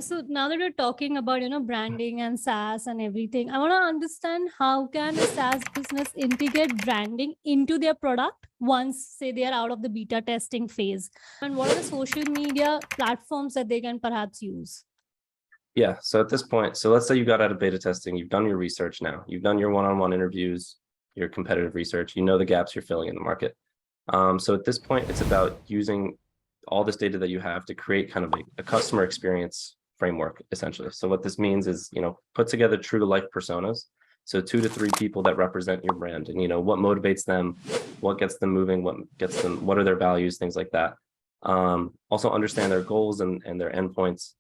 So now that we're talking about, branding and SaaS and everything, I want to understand how can a SaaS business integrate branding into their product once, say, they are out of the beta testing phase? And what are the social media platforms that they can perhaps use? Yeah, so at this point, so let's say you got out of beta testing, you've done your research now, you've done your one-on-one interviews, your competitive research, you know the gaps you're filling in the market. So at this point, it's about using all this data that you have to create kind of a customer experience framework, essentially. So what this means is, put together true to life personas. So 2 to 3 people that represent your brand and, what motivates them, what gets them moving, what are their values, things like that. Also understand their goals and their endpoints.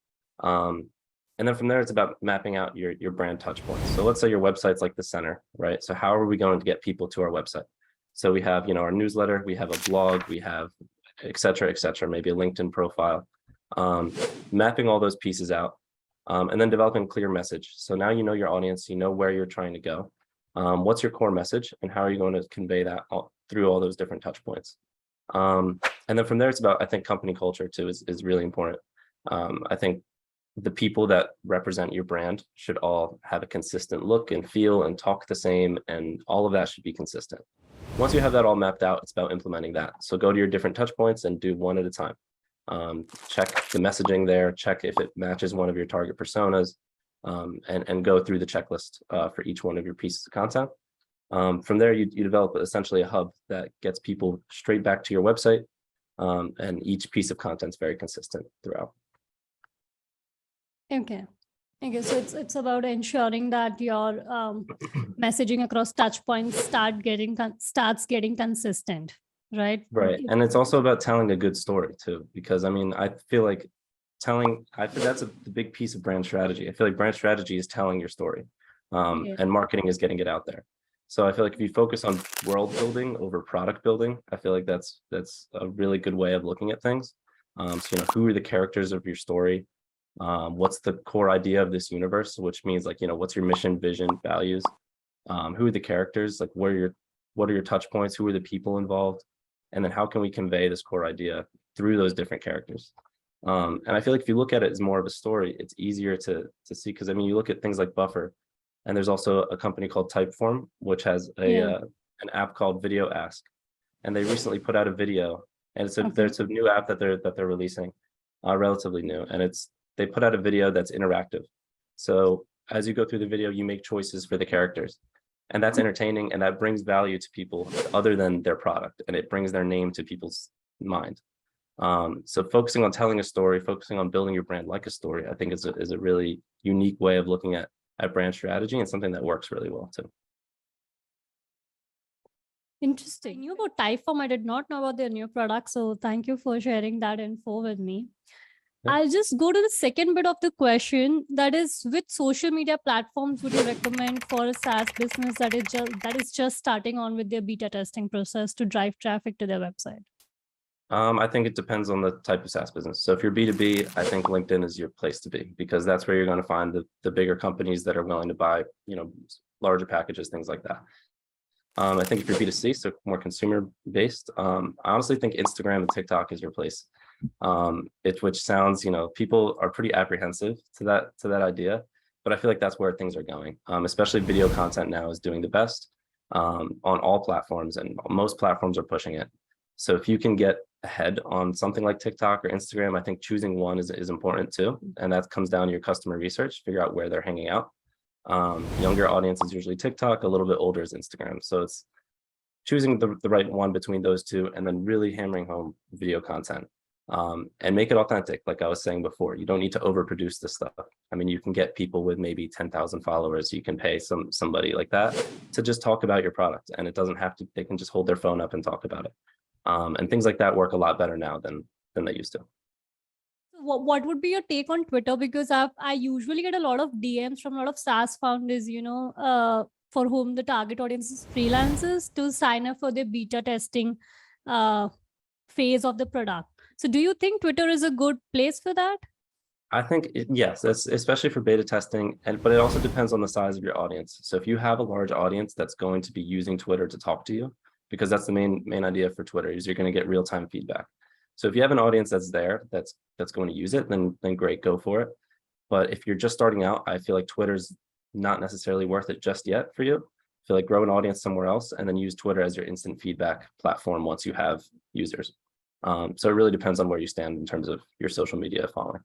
And then from there, it's about mapping out your brand touch points. So let's say your website's like the center, right? So how are we going to get people to our website? So we have, our newsletter, we have a blog, we have et cetera, maybe a LinkedIn profile, mapping all those pieces out, and then developing a clear message. So now you know your audience, you know where you're trying to go. What's your core message and how are you going to convey that through all those different touch points? And then from there, it's about, I think company culture too is really important. I think the people that represent your brand should all have a consistent look and feel and talk the same, and all of that should be consistent. Once you have that all mapped out, it's about implementing that. So go to your different touch points and do one at a time. Check the messaging there, check if it matches one of your target personas, and go through the checklist for each one of your pieces of content. From there, you develop essentially a hub that gets people straight back to your website, and each piece of content is very consistent throughout. Okay. So it's about ensuring that your messaging across touch points starts getting consistent, right? Right. And it's also about telling a good story too, because I feel like that's the big piece of brand strategy. I feel like brand strategy is telling your story, and marketing is getting it out there. So I feel like if you focus on world building over product building, I feel like that's a really good way of looking at things. So, who are the characters of your story? What's the core idea of this universe, which means like, what's your mission, vision, values? Who are the characters? Like, what are your touch points? Who are the people involved? And then how can we convey this core idea through those different characters? And I feel like if you look at it as more of a story, it's easier to see, because you look at things like Buffer, and there's also a company called Typeform, which has an app called Video Ask, and they recently put out a video, and there's a new app that they're releasing, relatively new, and they put out a video that's interactive. So as you go through the video, you make choices for the characters, and that's entertaining, and that brings value to people other than their product, and it brings their name to people's mind. So focusing on telling a story, focusing on building your brand like a story, I think is a really unique way of looking at brand strategy, and something that works really well too. Interesting. I knew about Typeform. I did not know about their new product. So thank you for sharing that info with me. I'll just go to the second bit of the question. That is, which social media platforms would you recommend for a SaaS business that is just starting on with their beta testing process to drive traffic to their website? I think it depends on the type of SaaS business. So if you're B2B, I think LinkedIn is your place to be, because that's where you're going to find the bigger companies that are willing to buy, larger packages, things like that. I think if you're B2C, so more consumer based, I honestly think Instagram and TikTok is your place. Which sounds, people are pretty apprehensive to that idea, but I feel like that's where things are going. Especially video content now is doing the best on all platforms, and most platforms are pushing it. So if you can get ahead on something like TikTok or Instagram, I think choosing one is important too. And that comes down to your customer research, figure out where they're hanging out. Younger audience is usually TikTok, a little bit older is Instagram. So it's choosing the right one between those two, and then really hammering home video content. And make it authentic. Like I was saying before, you don't need to overproduce this stuff. You can get people with maybe 10,000 followers. You can pay somebody like that to just talk about your product, and it doesn't have to, they can just hold their phone up and talk about it. And things like that work a lot better now than they used to. What would be your take on Twitter? Because I usually get a lot of DMs from a lot of SaaS founders, for whom the target audience is freelancers, to sign up for the beta testing phase of the product. So do you think Twitter is a good place for that? I think yes, that's especially for beta testing, but it also depends on the size of your audience. So if you have a large audience that's going to be using Twitter to talk to you, because that's the main idea for Twitter, is you're going to get real-time feedback. So if you have an audience that's going to use it, then great, go for it. But if you're just starting out, I feel like Twitter's not necessarily worth it just yet for you. I feel like grow an audience somewhere else and then use Twitter as your instant feedback platform once you have users. So it really depends on where you stand in terms of your social media following.